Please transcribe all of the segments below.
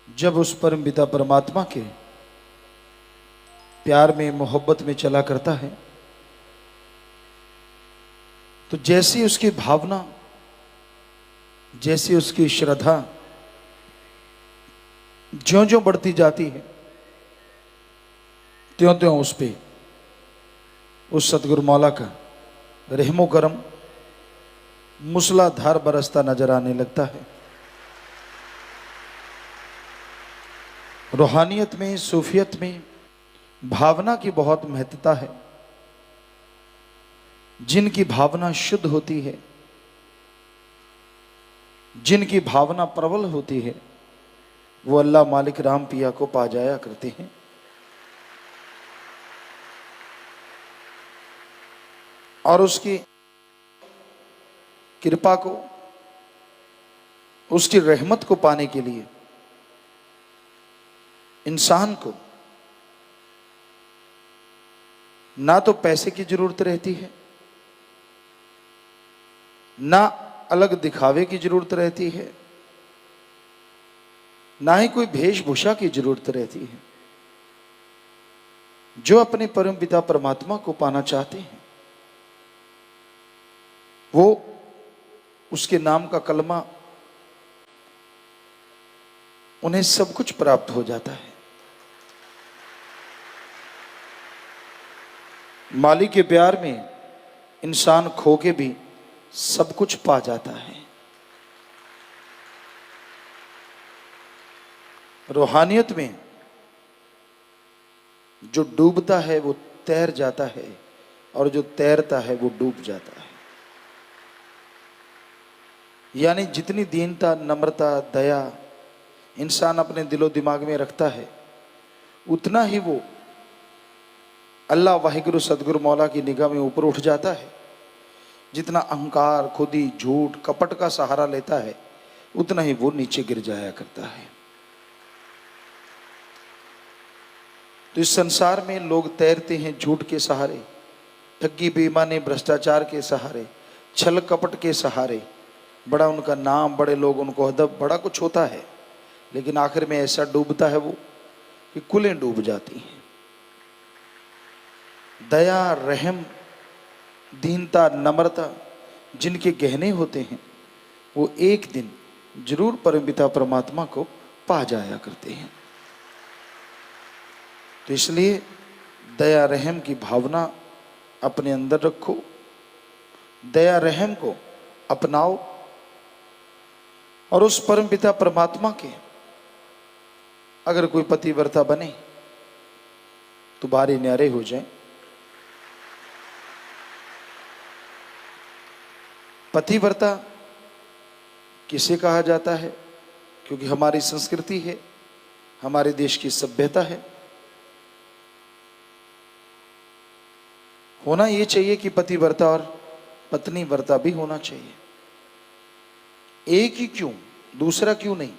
जब उस परम पिता परमात्मा के प्यार में मोहब्बत में चला करता है तो जैसी उसकी भावना, जैसी उसकी श्रद्धा ज्यों ज्यों बढ़ती जाती है त्यों त्यों उस पे उस सतगुरु मौला का रहमो करम मूसलाधार बरसता नजर आने लगता है। रूहानियत में, सूफियत में भावना की बहुत महत्ता है। जिनकी भावना शुद्ध होती है, जिनकी भावना प्रबल होती है, वो अल्लाह मालिक राम पिया को पा जाया करते हैं। और उसकी कृपा को, उसकी रहमत को पाने के लिए इंसान को ना तो पैसे की जरूरत रहती है, ना अलग दिखावे की जरूरत रहती है, ना ही कोई वेशभूषा की जरूरत रहती है। जो अपने परम पिता परमात्मा को पाना चाहते हैं वो उसके नाम का कलमा उन्हें सब कुछ प्राप्त हो जाता है। मालिक के प्यार में इंसान खो के भी सब कुछ पा जाता है। रूहानियत में जो डूबता है वो तैर जाता है और जो तैरता है वो डूब जाता है। यानी जितनी दीनता, नम्रता, दया इंसान अपने दिलो दिमाग में रखता है उतना ही वो अल्लाह वाहिगुरु सदगुरु मौला की निगाह में ऊपर उठ जाता है। जितना अहंकार, खुदी, झूठ, कपट का सहारा लेता है उतना ही वो नीचे गिर जाया करता है। तो इस संसार में लोग तैरते हैं झूठ के सहारे, ठगी बेईमानी भ्रष्टाचार के सहारे, छल कपट के सहारे। बड़ा उनका नाम, बड़े लोग उनको अदब, बड़ा कुछ होता है, लेकिन आखिर में ऐसा डूबता है वो कि कुलें डूब जाती हैं। दया, रहम, दीनता, नम्रता जिनके गहने होते हैं वो एक दिन जरूर परमपिता परमात्मा को पा जाया करते हैं। तो इसलिए दया रहम की भावना अपने अंदर रखो, दया रहम को अपनाओ और उस परमपिता परमात्मा के अगर कोई पतिव्रता बने तो बारे न्यारे हो जाए। पतिव्रता किसे कहा जाता है? क्योंकि हमारी संस्कृति है, हमारे देश की सभ्यता है। होना ये चाहिए कि पतिव्रता और पत्नी व्रता भी होना चाहिए। एक ही क्यों, दूसरा क्यों नहीं?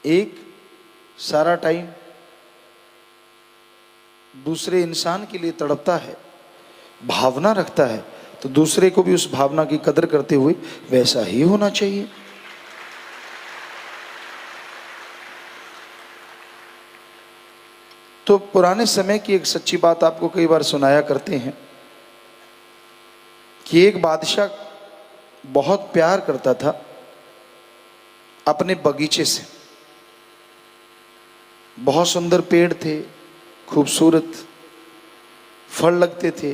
एक सारा टाइम दूसरे इंसान के लिए तड़पता है, भावना रखता है, तो दूसरे को भी उस भावना की कदर करते हुए वैसा ही होना चाहिए। तो पुराने समय की एक सच्ची बात आपको कई बार सुनाया करते हैं कि एक बादशाह बहुत प्यार करता था अपने बगीचे से। बहुत सुंदर पेड़ थे, खूबसूरत फल लगते थे,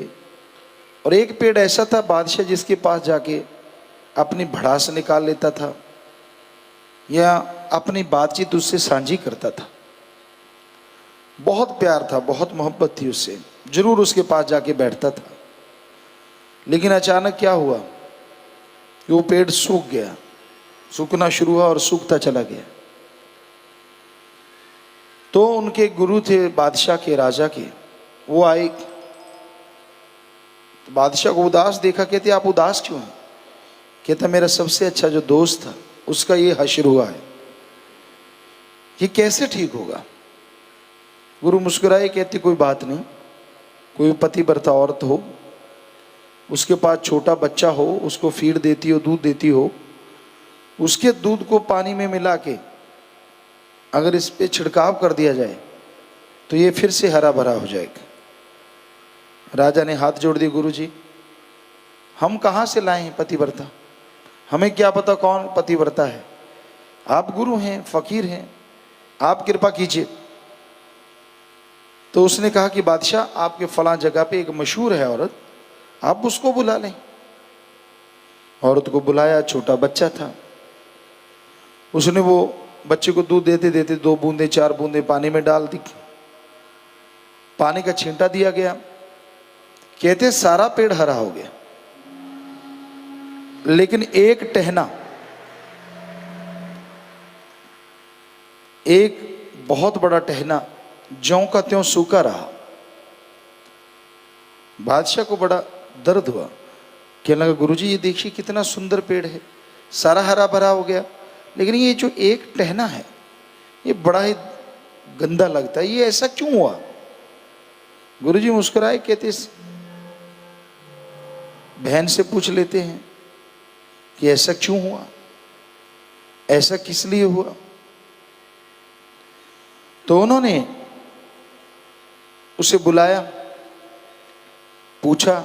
और एक पेड़ ऐसा था बादशाह जिसके पास जाके अपनी भड़ास निकाल लेता था या अपनी बातचीत उससे साझी करता था। बहुत प्यार था, बहुत मोहब्बत थी उससे, जरूर उसके पास जाके बैठता था। लेकिन अचानक क्या हुआ कि वो पेड़ सूख गया, सूखना शुरू हुआ और सूखता चला गया। तो उनके गुरु थे बादशाह के, राजा के, वो आए। तो बादशाह को उदास देखा, कहते आप उदास क्यों हैं? कहता मेरा सबसे अच्छा जो दोस्त था उसका ये हश्र हुआ है, ये कैसे ठीक होगा? गुरु मुस्कुराए, कहते कोई बात नहीं, कोई पतिव्रता औरत हो, उसके पास छोटा बच्चा हो, उसको फीड देती हो, दूध देती हो, उसके दूध को पानी में मिला के अगर इस पे छिड़काव कर दिया जाए तो ये फिर से हरा भरा हो जाएगा। राजा ने हाथ जोड़ दिए, गुरुजी हम कहाँ से लाए हैं पतिव्रता, हमें क्या पता कौन पतिव्रता है, आप गुरु हैं, फकीर हैं, आप कृपा कीजिए। तो उसने कहा कि बादशाह आपके फलां जगह पे एक मशहूर है औरत, आप उसको बुला लें। औरत को बुलाया, छोटा बच्चा था। उसने वो बच्चे को दूध देते देते 2 बूंदे 4 बूंदे पानी में डाल दी। पानी का छींटा दिया गया, कहते सारा पेड़ हरा हो गया, लेकिन एक टहना, एक बहुत बड़ा टहना ज्यों का त्यों सूखा रहा। बादशाह को बड़ा दर्द हुआ, कहने लगा गुरुजी ये देखिए कितना सुंदर पेड़ है, सारा हरा भरा हो गया, लेकिन ये जो एक टहना है ये बड़ा ही गंदा लगता है, ये ऐसा क्यों हुआ। गुरुजी मुस्कुराए, कहते बहन से पूछ लेते हैं कि ऐसा क्यों हुआ, ऐसा किस लिए हुआ। तो उन्होंने उसे बुलाया, पूछा।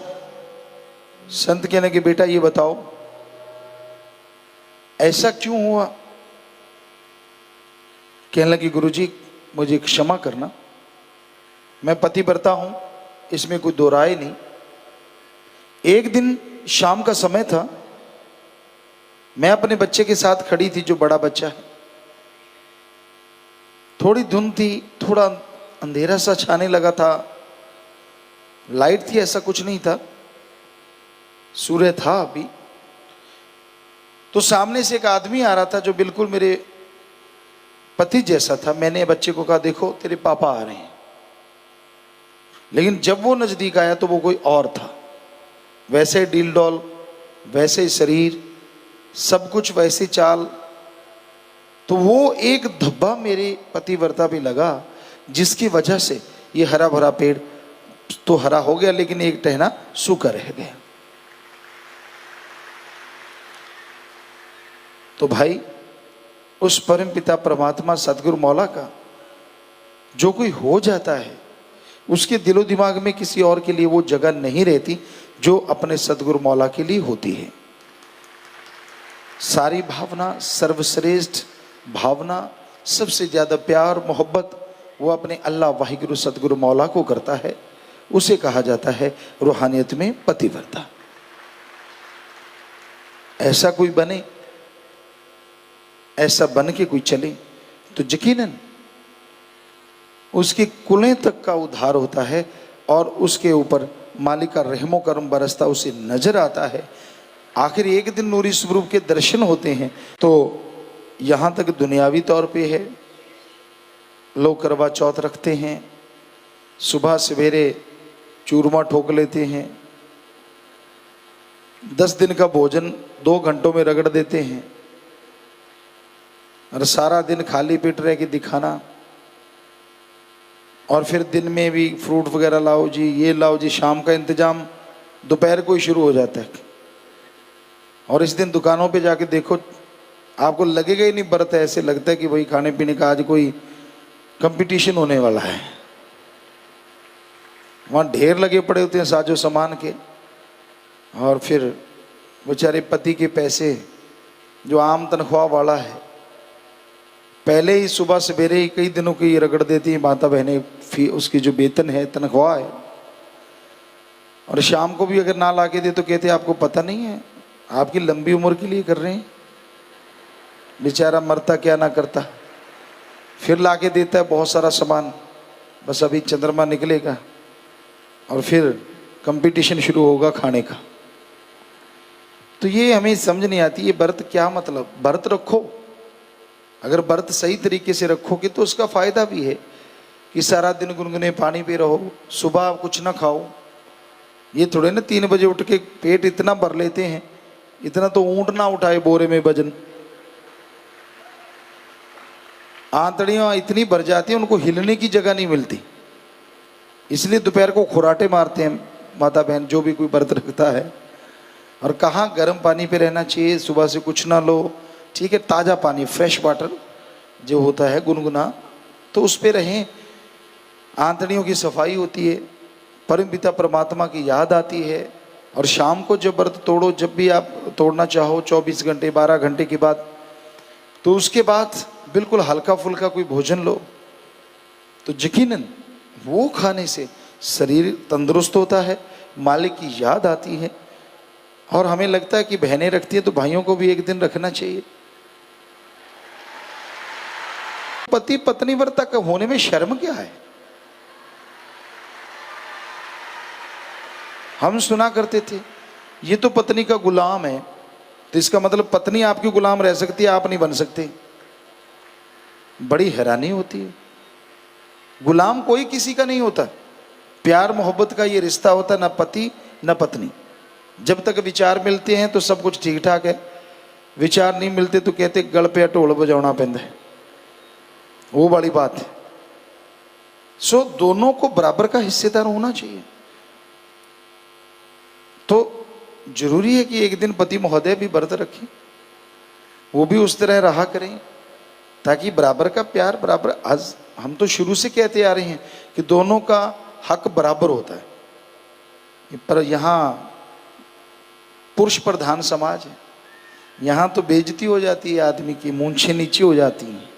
संत कहने कि बेटा ये बताओ ऐसा क्यों हुआ। कहने लगी गुरुजी मुझे क्षमा करना, मैं पतिव्रता हूं, इसमें कोई दो राय नहीं। एक दिन शाम का समय था, मैं अपने बच्चे के साथ खड़ी थी, जो बड़ा बच्चा है। थोड़ी धुंध थी, थोड़ा अंधेरा सा छाने लगा था, लाइट थी ऐसा कुछ नहीं था, सूर्य था अभी। तो सामने से एक आदमी आ रहा था जो बिल्कुल मेरे पति जैसा था। मैंने बच्चे को कहा देखो तेरे पापा आ रहे हैं, लेकिन जब वो नजदीक आया तो वो कोई और था। वैसे डील डॉल, वैसे शरीर, सब कुछ वैसे चाल। तो वो एक धब्बा मेरे पतिव्रता पे लगा, जिसकी वजह से ये हरा भरा पेड़ तो हरा हो गया, लेकिन एक टहना सूखा रह गया। तो भाई उस परम पिता परमात्मा सतगुरु मौला का जो कोई हो जाता है, उसके दिलो दिमाग में किसी और के लिए वो जगह नहीं रहती जो अपने सतगुरु मौला के लिए होती है। सारी भावना, सर्वश्रेष्ठ भावना, सबसे ज्यादा प्यार मोहब्बत वो अपने अल्लाह वाहिगुरु सतगुरु मौला को करता है। उसे कहा जाता है रूहानियत में पतिव्रता। ऐसा कोई बने, ऐसा बन के कोई चले तो यकीनन उसकी कुलें तक का उद्धार होता है और उसके ऊपर मालिक का रहमो करम बरसता उसे नजर आता है। आखिर एक दिन नूरी स्वरूप के दर्शन होते हैं। तो यहाँ तक दुनियावी तौर पे है, लोग करवा चौथ रखते हैं, सुबह सवेरे चूरमा ठोक लेते हैं, 10 दिन का भोजन 2 घंटों में रगड़ देते हैं, और सारा दिन खाली पेट रह के दिखाना। और फिर दिन में भी फ्रूट वगैरह लाओ जी, ये लाओ जी, शाम का इंतजाम दोपहर को ही शुरू हो जाता है। और इस दिन दुकानों पे जाके देखो, आपको लगेगा ही नहीं व्रत है, ऐसे लगता है कि भाई खाने पीने का आज कोई कंपटीशन होने वाला है। वहाँ ढेर लगे पड़े होते हैं साजो सामान के। और फिर बेचारे पति के पैसे, जो आम तनख्वाह वाला है, पहले ही सुबह सवेरे ही कई दिनों की रगड़ देती है माता बहनें, उसकी जो वेतन है, तनख्वाह है। और शाम को भी अगर ना ला के दे तो कहते आपको पता नहीं है, आपकी लंबी उम्र के लिए कर रहे हैं। बेचारा मरता क्या ना करता, फिर ला के देता है बहुत सारा सामान, बस अभी चंद्रमा निकलेगा और फिर कंपटीशन शुरू होगा खाने का। तो ये हमें समझ नहीं आती, ये व्रत क्या मतलब। व्रत रखो, अगर व्रत सही तरीके से रखोगे तो उसका फायदा भी है कि सारा दिन गुनगुने पानी पे रहो, सुबह कुछ ना खाओ। ये थोड़े ना 3 बजे उठ के पेट इतना भर लेते हैं, इतना तो ऊंट ना उठाए बोरे में वजन। आंतड़ियां इतनी भर जाती हैं, उनको हिलने की जगह नहीं मिलती, इसलिए दोपहर को खुराटे मारते हैं माता बहन, जो भी कोई व्रत रखता है। और कहाँ गर्म पानी पे रहना चाहिए, सुबह से कुछ ना लो, ठीक है, ताज़ा पानी, फ्रेश वाटर जो होता है गुनगुना, तो उस पे रहें। आंतड़ियों की सफाई होती है, परमपिता परमात्मा की याद आती है। और शाम को जब व्रत तोड़ो, जब भी आप तोड़ना चाहो 24 घंटे 12 घंटे के बाद, तो उसके बाद बिल्कुल हल्का फुल्का कोई भोजन लो, तो यकीनन वो खाने से शरीर तंदुरुस्त होता है, मालिक की याद आती है। और हमें लगता है कि बहनें रखती है तो भाइयों को भी एक दिन रखना चाहिए। पति पत्नी व्रत का होने में शर्म क्या है? हम सुना करते थे ये तो पत्नी का गुलाम है, तो इसका मतलब पत्नी आपकी गुलाम रह सकती है, आप नहीं बन सकते। बड़ी हैरानी होती है। गुलाम कोई किसी का नहीं होता। प्यार मोहब्बत का ये रिश्ता होता है, ना पति ना पत्नी। जब तक विचार मिलते हैं तो सब कुछ ठीक ठाक है, विचार नहीं मिलते तो कहते गल पे ढोल बजाना पैंदा है, वो बड़ी बात है। सो दोनों को बराबर का हिस्सेदार होना चाहिए। तो जरूरी है कि एक दिन पति महोदय भी व्रत रखें, वो भी उस तरह रहा करें, ताकि बराबर का प्यार बराबर। आज हम तो शुरू से कहते आ रहे हैं कि दोनों का हक बराबर होता है, पर यहाँ पुरुष प्रधान समाज है, यहाँ तो बेइज्जती हो जाती है आदमी की, मूंछें नीचे हो जाती हैं।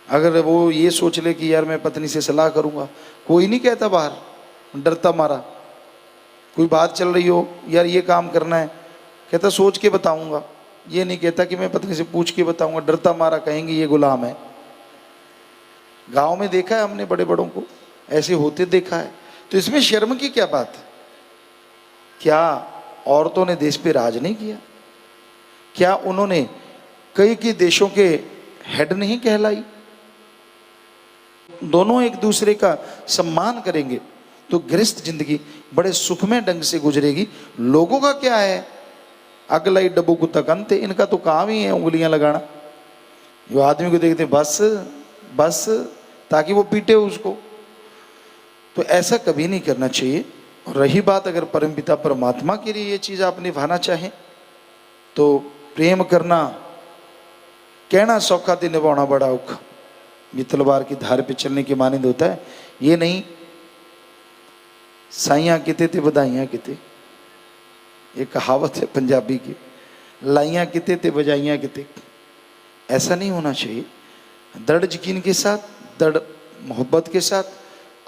अगर वो ये सोच ले कि यार मैं पत्नी से सलाह करूँगा, कोई नहीं कहता बाहर, डरता मारा। कोई बात चल रही हो, यार ये काम करना है, कहता सोच के बताऊंगा। ये नहीं कहता कि मैं पत्नी से पूछ के बताऊंगा, डरता मारा कहेंगे ये गुलाम है। गांव में देखा है हमने, बड़े बड़ों को ऐसे होते देखा है। तो इसमें शर्म की क्या बात है? क्या औरतों ने देश पे राज नहीं किया? क्या उन्होंने कई देशों के हेड नहीं कहलाई? दोनों एक दूसरे का सम्मान करेंगे तो गृहस्थ जिंदगी बड़े सुखमय ढंग से गुजरेगी। लोगों का क्या है, अगलाई डब्बू कुत्ता कंते, इनका तो काम ही है उंगलियां लगाना। जो आदमी को देखते बस बस, ताकि वो पीटे उसको। तो ऐसा कभी नहीं करना चाहिए। और रही बात अगर परमपिता परमात्मा के लिए ये चीज़ आप निभाना चाहें, तो प्रेम करना कहना सौखा थी, निभाना बड़ा औखा। ये तलवार की धार पे चलने के मानिंद होता है। ये नहीं साइयां किते ते बधाइयां किते, एक कहावत है पंजाबी की, लाइयां किते ते बजाइयां किते। ऐसा नहीं होना चाहिए। दृढ़ यकीन के साथ, दृढ़ मोहब्बत के साथ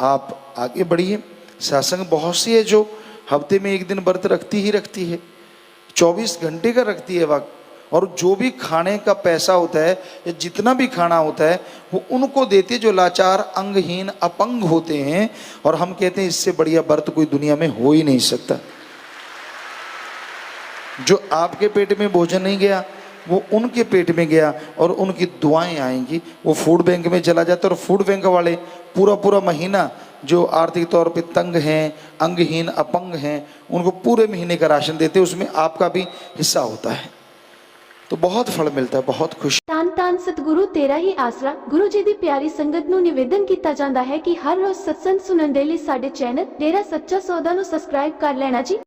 आप आगे बढ़िए। सत्संग बहुत सी है जो हफ्ते में एक दिन व्रत रखती ही रखती है, 24 घंटे का रखती है वक्त। और जो भी खाने का पैसा होता है या जितना भी खाना होता है वो उनको देते जो लाचार, अंगहीन, अपंग होते हैं। और हम कहते हैं इससे बढ़िया व्रत कोई दुनिया में हो ही नहीं सकता। जो आपके पेट में भोजन नहीं गया वो उनके पेट में गया और उनकी दुआएं आएंगी, वो फूड बैंक में चला जाता है। और फूड बैंक वाले पूरा पूरा महीना जो आर्थिक तौर पे तंग हैं, अंगहीन, अपंग हैं, उनको पूरे महीने का राशन देते, उसमें आपका भी हिस्सा होता है। तो बहुत फल मिलता है, बहुत खुशी। ਧੰਨ ਧੰਨ ਸਤਿਗੁਰੂ ਤੇਰਾ ਹੀ ਆਸਰਾ। ਗੁਰੂ ਜੀ ਦੀ ਪਿਆਰੀ ਸੰਗਤ ਨੂੰ ਨਿਵੇਦਨ ਕੀਤਾ ਜਾਂਦਾ ਹੈ ਕਿ ਹਰ ਰੋਜ਼ ਸਤਸੰਗ ਸੁਣਨ ਦੇ ਲਈ ਸਾਡੇ ਚੈਨਲ ਡੇਰਾ ਸੱਚਾ ਸੌਦਾ ਨੂੰ ਸਬਸਕ੍ਰਾਈਬ ਕਰ ਲੈਣਾ ਜੀ।